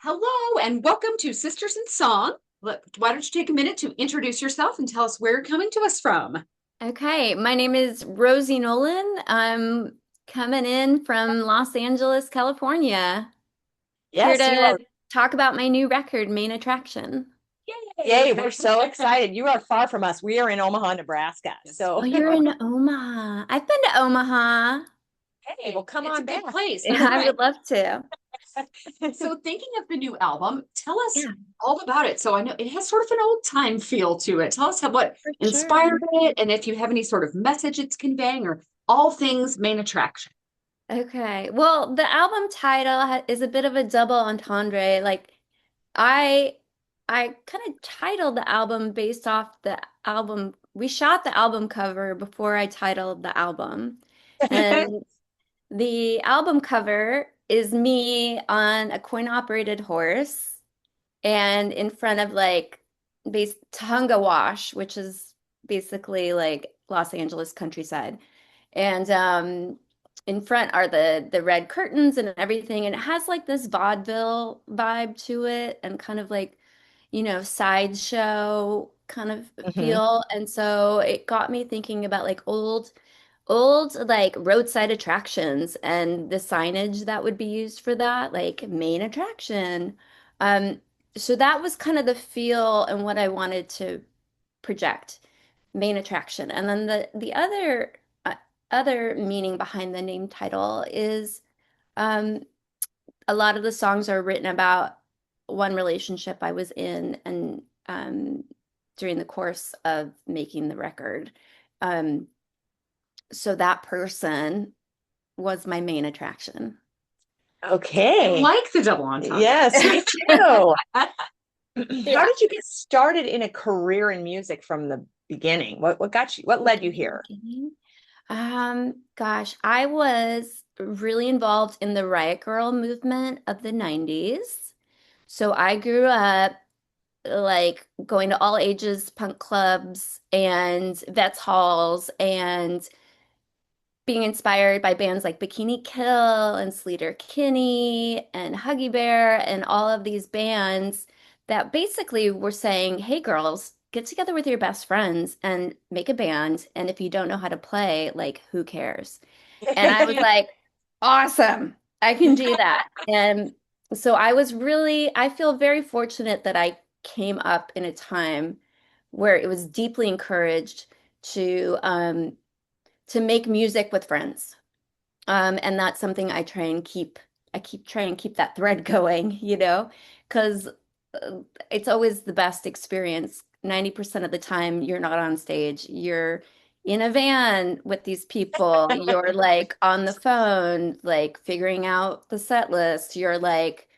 Hello and welcome to Sisters in Song. Why don't you take a minute to introduce yourself and tell us where you're coming to us from? Okay, my name is Rosy Nolan. I'm coming in from Los Angeles, California, here Yes, you to are. talk about my new record, Main Attraction. Yay, we're so excited. You are far from us. We are in Omaha, Nebraska. Yes, Oh, So, we you're are. in Omaha. I've been to Omaha. hey, well, come It's a on good back. place. Yeah, That's I right. would love to. So, thinking of the new album, tell us Yeah, all about it. So, I know it has sort of an old time feel to it. Tell us what for inspired sure. it and if you have any sort of message it's conveying or all things main attraction. Okay. Well, the album title is a bit of a double entendre. I I kind of titled the album based off the album. We shot the album cover before I titled the album. And the album cover is me on a coin-operated horse and in front of base Tonga Wash, which is basically like Los Angeles countryside. And in front are the red curtains and everything, and it has like this vaudeville vibe to it and kind of like, sideshow kind of Mhm. feel. And so it got me thinking about like old like roadside attractions and the signage that would be used for that, like main attraction. Um, so that was kind of the feel and what I wanted to project, main attraction. And then the other meaning behind the name title is um, a lot of the songs are written about one relationship I was in and during the course of making the record. Um, so that person was my main attraction. I Okay. like the double entendre. Yes, me too. How Yeah. did you get started in a career in music from the beginning? What got you, what led you here? Gosh, I was really involved in the Riot Girl movement of the 90s. So I grew up like going to all ages punk clubs and vets halls and being inspired by bands like Bikini Kill and Sleater Kinney and Huggy Bear and all of these bands that basically were saying, hey girls, get together with your best friends and make a band. And if you don't know how to play, like, who cares? And I was like, awesome, I can do that. And so I feel very fortunate that I came up in a time where it was deeply encouraged to make music with friends. And that's something I keep trying to keep that thread going, because it's always the best experience. 90% of the time, you're not on stage. You're in a van with these people. You're like on the phone, like figuring out the set list. You're like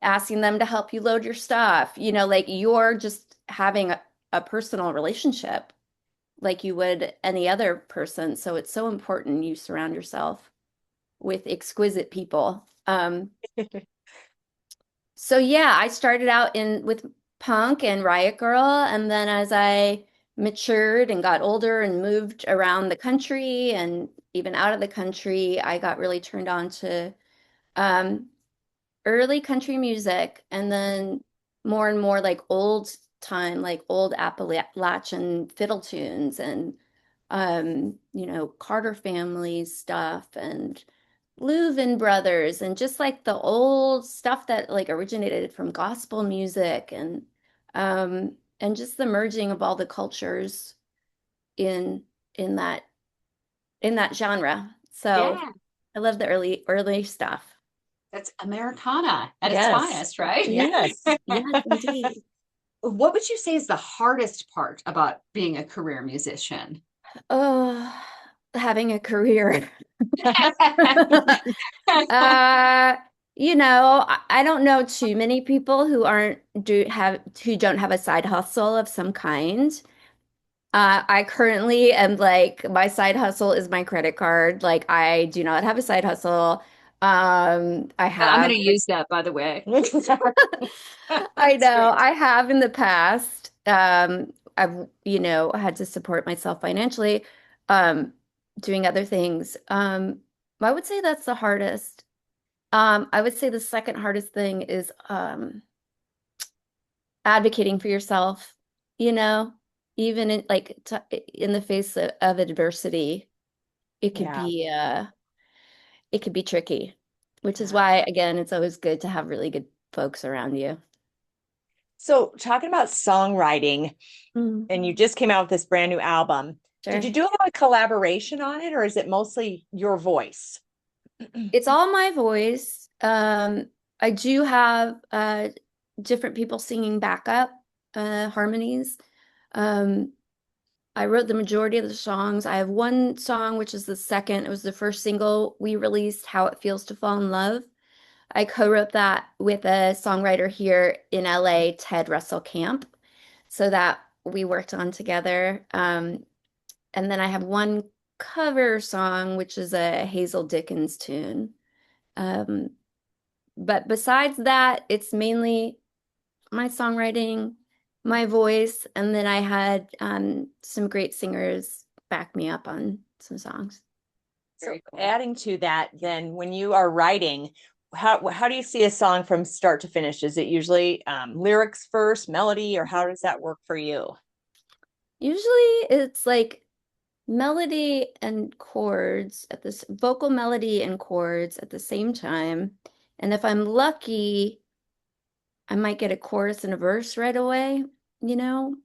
asking them to help you load your stuff. Like you're just having a personal relationship like you would any other person. So it's so important you surround yourself with exquisite people. So yeah, I started out in with punk and Riot Girl, and then as I matured and got older and moved around the country and even out of the country, I got really turned on to um, early country music, and then more and more like old time, like old Appalachian fiddle tunes and Carter family stuff and Louvin Brothers and just like the old stuff that like originated from gospel music and just the merging of all the cultures in in that in that genre. So Yeah, I love the early stuff. that's Americana at its Yes. finest, right? Yes, yes, indeed. What would you say is the hardest part about being a career musician? Oh, having a career. Uh, I don't know too many people who aren't do have who don't have a side hustle of some kind. I currently am like my side hustle is my credit card. Like I do not have a side hustle. I I'm going have to use that, by the way. I That's know great. I have in the past. I've had to support myself financially, um, doing other things. I would say that's the hardest. I would say the second hardest thing is advocating for yourself, you know, even in like t in the face of adversity, it could Yeah. be it could be tricky, which is Yeah. why again it's always good to have really good folks around you. So talking about songwriting, Mm, and you just came out with this brand new album. Did sure. you do a lot of collaboration on it, or is it mostly your voice? It's all my voice. I do have different people singing backup harmonies. Um, I wrote the majority of the songs. I have one song, which is the second. It was the first single we released, How It Feels to Fall in Love. I co-wrote that with a songwriter here in LA, Ted Russell Camp. So that we worked on together. And then I have one cover song, which is a Hazel Dickens tune. Um, but besides that, it's mainly my songwriting, my voice, and then I had some great singers back me up on some songs. So Very cool. adding to that, then when you are writing, how do you see a song from start to finish? Is it usually lyrics first, melody, or how does that work for you? Usually it's like melody and chords at this vocal melody and chords at the same time. And if I'm lucky, I might get a chorus and a verse right away, you know?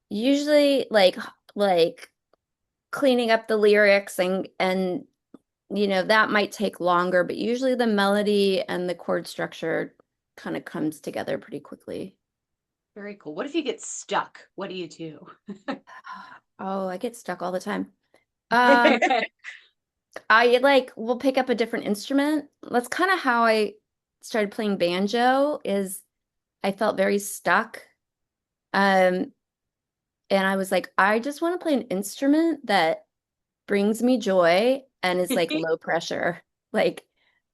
Usually like cleaning up the lyrics and that might take longer, but usually the melody and the chord structure kind of comes together pretty quickly. Very cool. What if you get stuck? What do you do? Oh, I get stuck all the time. Um, I like will pick up a different instrument. That's kind of how I started playing banjo is I felt very stuck. Um, and I was like, I just want to play an instrument that brings me joy and is like low pressure. Like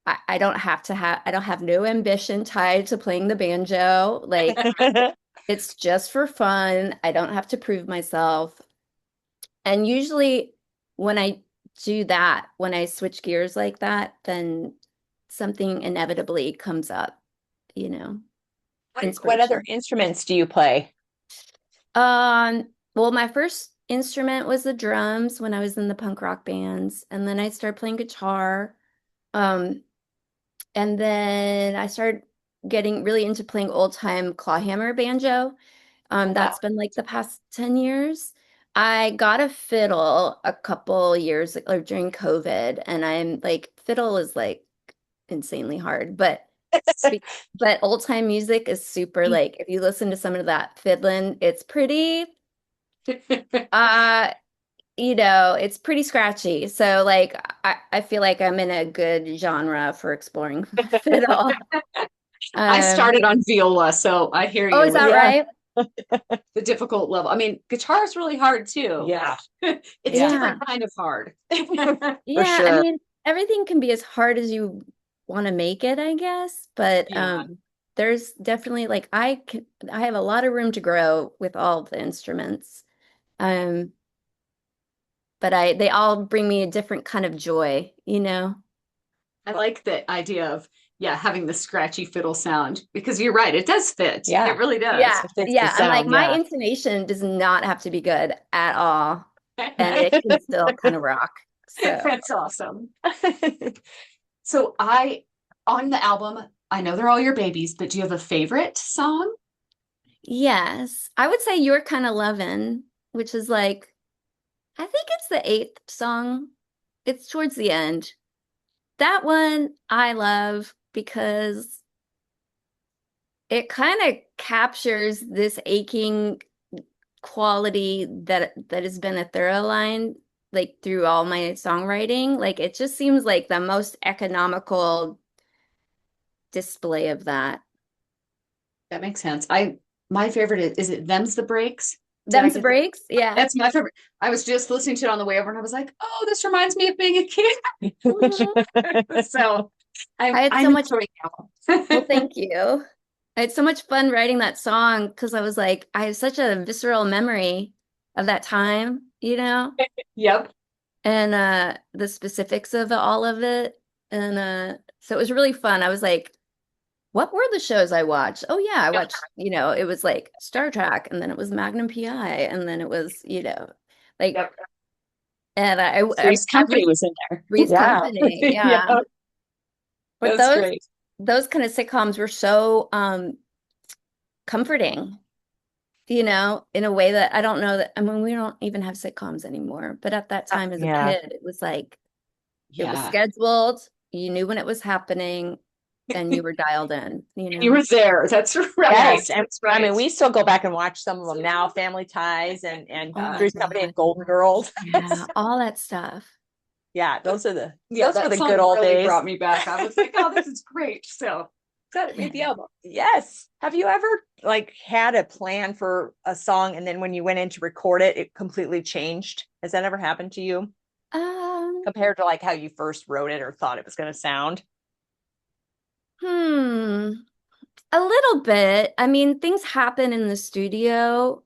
I don't have no ambition tied to playing the banjo. Like it's just for fun. I don't have to prove myself. And usually when I do that, when I switch gears like that, then something inevitably comes up, you know, What other inspiration. instruments do you play? Well, my first instrument was the drums when I was in the punk rock bands, and then I started playing guitar. Um, and then I started getting really into playing old time clawhammer banjo. Oh, wow. That's been like the past 10 years. I got a fiddle a couple years like during COVID, and I'm like, fiddle is like insanely hard, but old time music is super like if you listen to some of that fiddling, it's pretty uh it's pretty scratchy. So like I feel like I'm in a good genre for exploring fiddle. I Um, started on viola, so I hear oh, you is with that Yeah. right? the difficult level. I mean, guitar is really hard too. Yeah, It's a yeah, Yeah. different kind of hard. for Yeah, I sure. mean, everything can be as hard as you want to make it, I guess. But Yeah, there's definitely like I have a lot of room to grow with all the instruments. Um, but they all bring me a different kind of joy, you know? I like the idea of having the scratchy fiddle sound because you're right, it does fit. It Yeah, really does. Yeah, it fits the yeah. And like sound. my Yeah. intonation does not have to be good at all, and it can still kind of rock. So, That's awesome. So on the album, I know they're all your babies, but do you have a favorite song? yes, I would say You're Kind of Lovin', which is like I think it's the eighth song. It's towards the end. That one I love because it kind of captures this aching quality that has been a thorough line like through all my songwriting. Like it just seems like the most economical display of that. That makes sense. My favorite is it Them's the Breaks? Did I Them's the get that? breaks. Yeah. That's my favorite. I was just listening to it on the way over and I was like, oh, this reminds me of being a kid. Mhm. So I had I'm so much, enjoying well, that one. thank you. I had so much fun writing that song because I was like, I have such a visceral memory of that time, Yep. and the specifics of all of it. And so it was really fun. I was like, what were the shows I watched? Oh yeah, I watched, it was like Star Trek, and then it was Magnum PI, and then it was, like, Yep. and I Three's had Company was in there. Three's Yeah. Company, Yeah, yeah. But that's great. those kind of sitcoms were so comforting, in a way that I don't know that, I mean, we don't even have sitcoms anymore, but at that time as a Yeah. kid, it was like it was Yeah. scheduled, you knew when it was happening, and you were dialed in, You were there. That's right. Yes, and That's right. I mean, we still go back and watch some of them now, Family Ties and Oh my Three's Company God. and Golden Girls. Yeah, all that stuff. Yeah, those are the That the song good old really days. brought me back. I was like, oh, this is great. So glad it made the album. Yes. Have you ever like had a plan for a song and then when you went in to record it, it completely changed? Has that ever happened to you Um, compared to like how you first wrote it or thought it was going to sound? hmm, a little bit. I mean, things happen in the studio.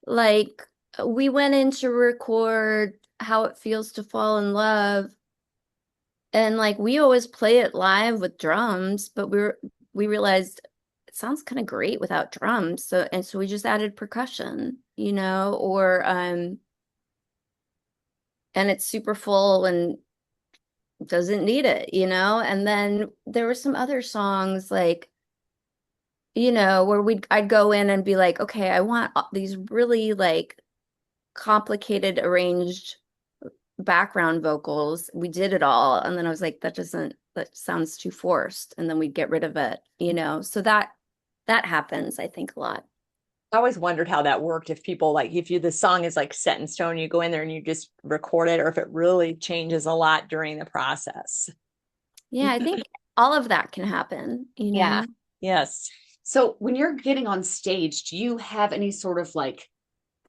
Like we went in to record How It Feels to Fall in Love, and like we always play it live with drums, but we realized it sounds kind of great without drums. So we just added percussion, or and it's super full and doesn't need it. And then there were some other songs like, where I'd go in and be like, okay, I want these really like complicated arranged background vocals. We did it all. And then I was like, that sounds too forced. And then we'd get rid of it. So that happens, I think, a lot. I always wondered how that worked. If people like, if the song is like set in stone, you go in there and you just record it, or if it really changes a lot during the process. Yeah, I think all of that can happen. Yeah. Yes. So when you're getting on stage, do you have any sort of like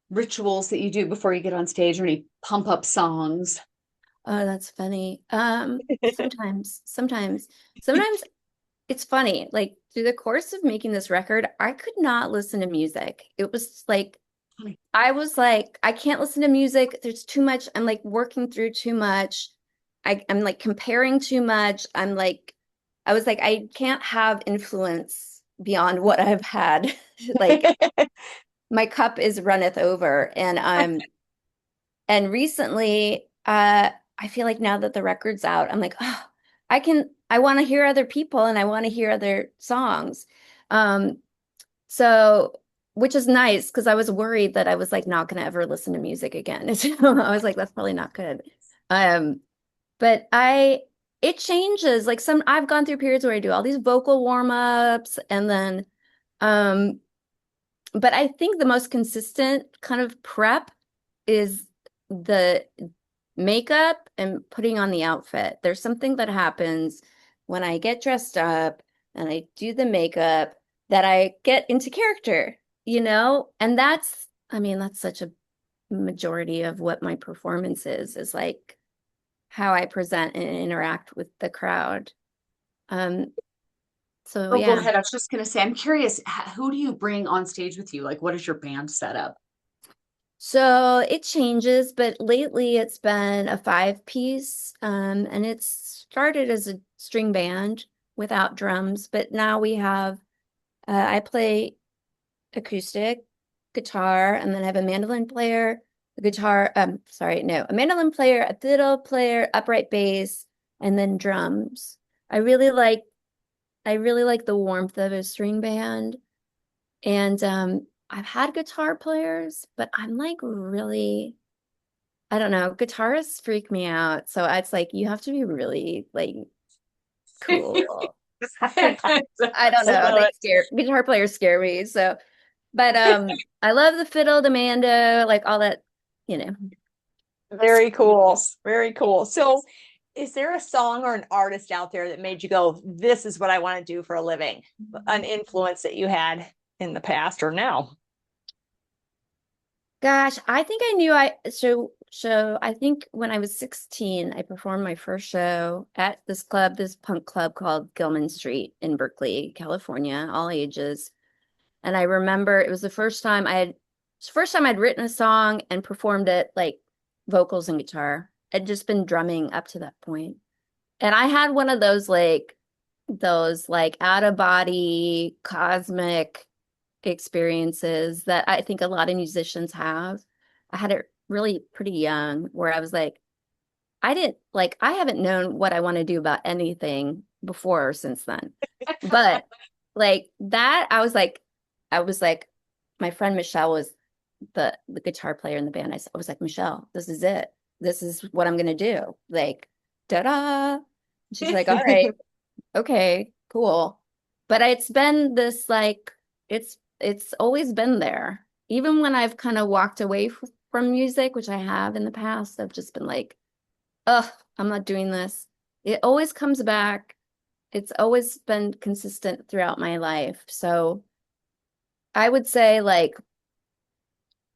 rituals that you do before you get on stage or any pump up songs? Oh, that's funny. Sometimes it's funny. Like through the course of making this record, I could not listen to music. It was like, I was like, I can't listen to music. There's too much. I'm like working through too much. I'm like comparing too much. I was like, I can't have influence beyond what I've had. Like my cup is runneth over. And recently, I feel like now that the record's out, I'm like, oh, I want to hear other people and I want to hear other songs. Um, so, which is nice because I was worried that I was like not going to ever listen to music again. So I was like, that's probably not good. Um, but it changes. Like I've gone through periods where I do all these vocal warm-ups and then, but I think the most consistent kind of prep is the makeup and putting on the outfit. There's something that happens when I get dressed up and I do the makeup that I get into character. And I mean, that's such a majority of what my performance is like how I present and interact with the crowd. So Oh, go yeah. ahead. I was just going to say, I'm curious, who do you bring on stage with you? Like, what is your band setup? So it changes, but lately it's been a 5-piece, and it started as a string band without drums, but now we have, I play acoustic guitar, and then I have a mandolin player, a mandolin player, a fiddle player, upright bass, and then drums. I really like, the warmth of a string band, and I've had guitar players, but I'm like really, I don't know, guitarists freak me out. So it's like you have to be really like cool. I don't know. Guitar players scare me. So, but I love the fiddle, the mando, like all that, you know. Very cool. Very cool. So, is there a song or an artist out there that made you go, this is what I want to do for a living? An influence that you had in the past or now? Gosh, I think I think when I was 16, I performed my first show at this punk club called Gilman Street in Berkeley, California, all ages. And I remember it was the first time I'd written a song and performed it like vocals and guitar. I'd just been drumming up to that point. And I had one of those like out of body cosmic experiences that I think a lot of musicians have. I had it really pretty young where I was like, I haven't known what I want to do about anything before or since then. But like that, I was like, my friend Michelle was the guitar player in the band. I was like, Michelle, this is it. This is what I'm gonna do. Like, da-da. She's like, all right, okay, cool. But it's been this like it's always been there. Even when I've kind of walked away from music, which I have in the past, I've just been like, ugh, I'm not doing this. It always comes back. It's always been consistent throughout my life. So I would say like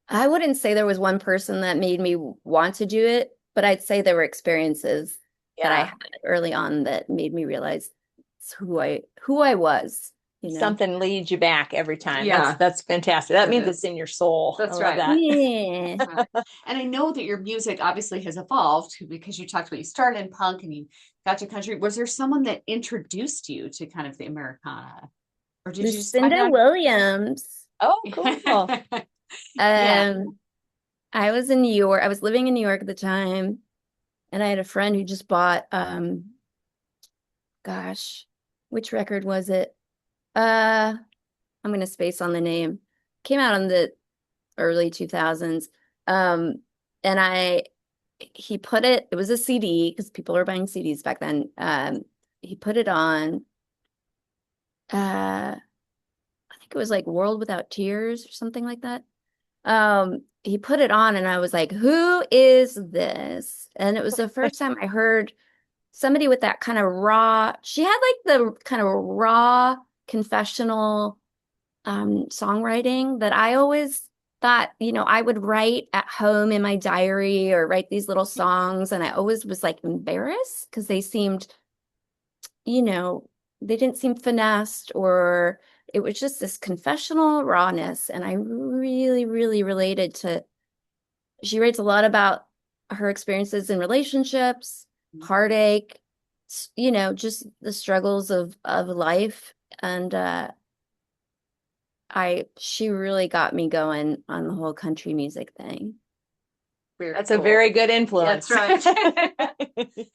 I wouldn't say there was one person that made me want to do it, but I'd say there were experiences that I Yeah. had early on that made me realize it's who I was, you know. Something leads you back every time. Yeah. That's fantastic. That It means is. it's in your soul. That's I love right. that. Yeah. And I know that your music obviously has evolved because you talked about you started in punk and you got to country. Was there someone that introduced you to kind of the Americana? Or did you just find Lucinda out? Williams. Oh, cool. Yeah. I was in New York. I was living in New York at the time, and I had a friend who just bought gosh, which record was it? I'm gonna space on the name. Came out in the early 2000s. And he put it was a CD because people were buying CDs back then. He put it on I think it was like World Without Tears or something like that. He put it on and I was like, who is this? And it was the first time I heard somebody with that kind of raw, she had like the kind of raw confessional songwriting that I always thought, I would write at home in my diary or write these little songs. And I always was like embarrassed because they seemed, they didn't seem finessed or it was just this confessional rawness. And I really, really related to, she writes a lot about her experiences in relationships, heartache, just the struggles of life. And she really got me going on the whole country music thing. That's a very good influence. That's right.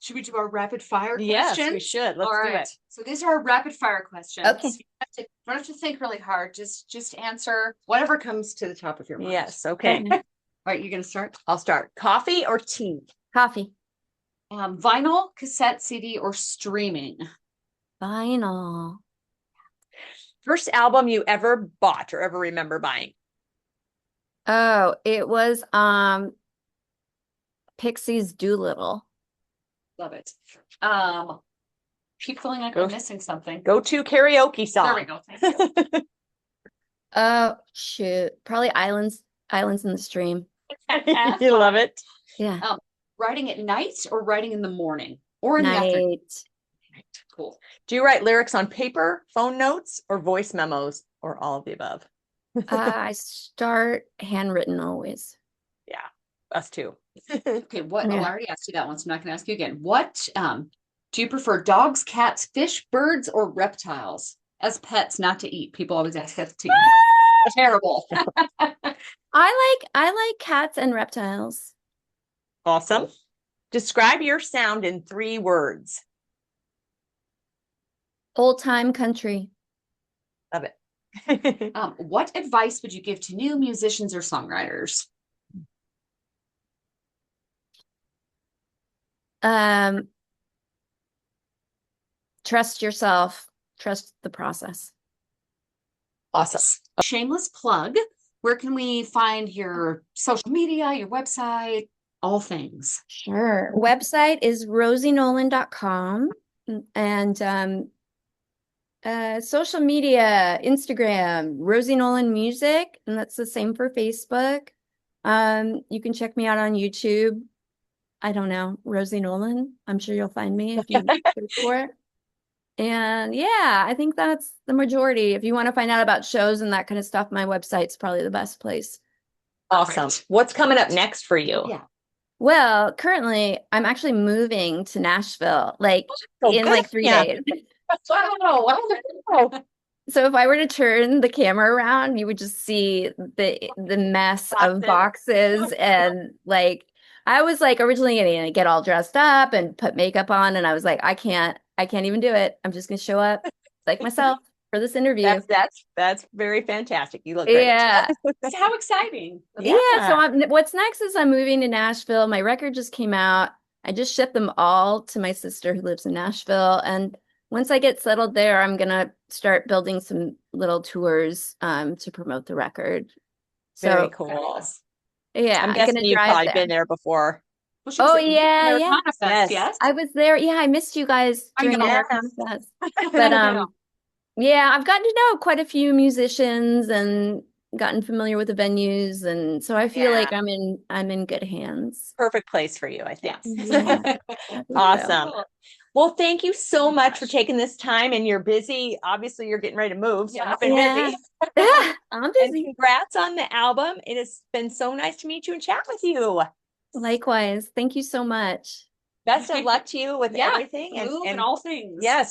Should we do our rapid fire questions? Yes, we should. Let's do it. So these are our rapid fire questions. Okay. You don't have to think really hard. Just answer whatever comes to the top of your mind. Yes. Okay. All right, you gonna start? I'll start. Coffee or tea? Coffee. Vinyl, cassette, CD, or streaming? Vinyl. First album you ever bought or ever remember buying? Oh, it was Pixies Doolittle. Love it. Keep feeling like I'm missing something. Go to karaoke song. There we go. Thank you. Oh, shoot. Probably Islands in the Stream. You love it. Yeah. Writing at night or writing in the morning or in the afternoon? Night. Cool. Do you write lyrics on paper, phone notes, or voice memos, or all of the above? I start handwritten always. Yeah, us too. Okay, I Yeah. already asked you that one, so I'm not going to ask you again. What do you prefer, dogs, cats, fish, birds, or reptiles as pets, not to eat? People always ask us to eat. Terrible. I like cats and reptiles. Awesome. Describe your sound in 3 words. Old time country. Love it. What advice would you give to new musicians or songwriters? Trust yourself, trust the process. Awesome. Shameless plug. Where can we find your social media, your website, all things? Sure. Website is rosynolan.com and social media, Instagram, Rosy Nolan Music, and that's the same for Facebook. You can check me out on YouTube. I don't know, Rosy Nolan. I'm sure you'll find me if you search for it. And yeah, I think that's the majority. If you want to find out about shows and that kind of stuff, my website's probably the best place. Awesome. Perfect. What's coming up next for you? Yeah. Well, currently I'm actually moving to Nashville, like Oh, in good. like 3 days. Wow. Wow. So if I were to turn the camera around, you would just see the mess of boxes and like I was like originally gonna get all dressed up and put makeup on, and I was like, I can't even do it. I'm just gonna show up like myself for this interview. That's very fantastic. You look great. Yeah. How exciting. Yeah, so what's next is I'm moving to Nashville. My record just came out. I just shipped them all to my sister who lives in Nashville. And once I get settled there, I'm gonna start building some little tours to promote the record. Very So cool. yeah, I'm I'm guessing gonna you've drive probably there. been there before. Well, she Oh was at yeah, yeah. Americana Fest, Yes. yes? I was there. Yeah, I missed you guys I during know. Americana Fest. But yeah, I've gotten to know quite a few musicians and gotten familiar with the venues, and so I feel like I'm in good hands. Perfect place for you, I think. Yeah, I think so. Awesome. Well, thank you so much for taking this time, and you're busy. Obviously, you're getting ready to move, so you've been busy. I'm And busy. congrats on the album. It has been so nice to meet you and chat with you. Likewise. Thank you so much. Best of luck to you with everything and all things. Yes.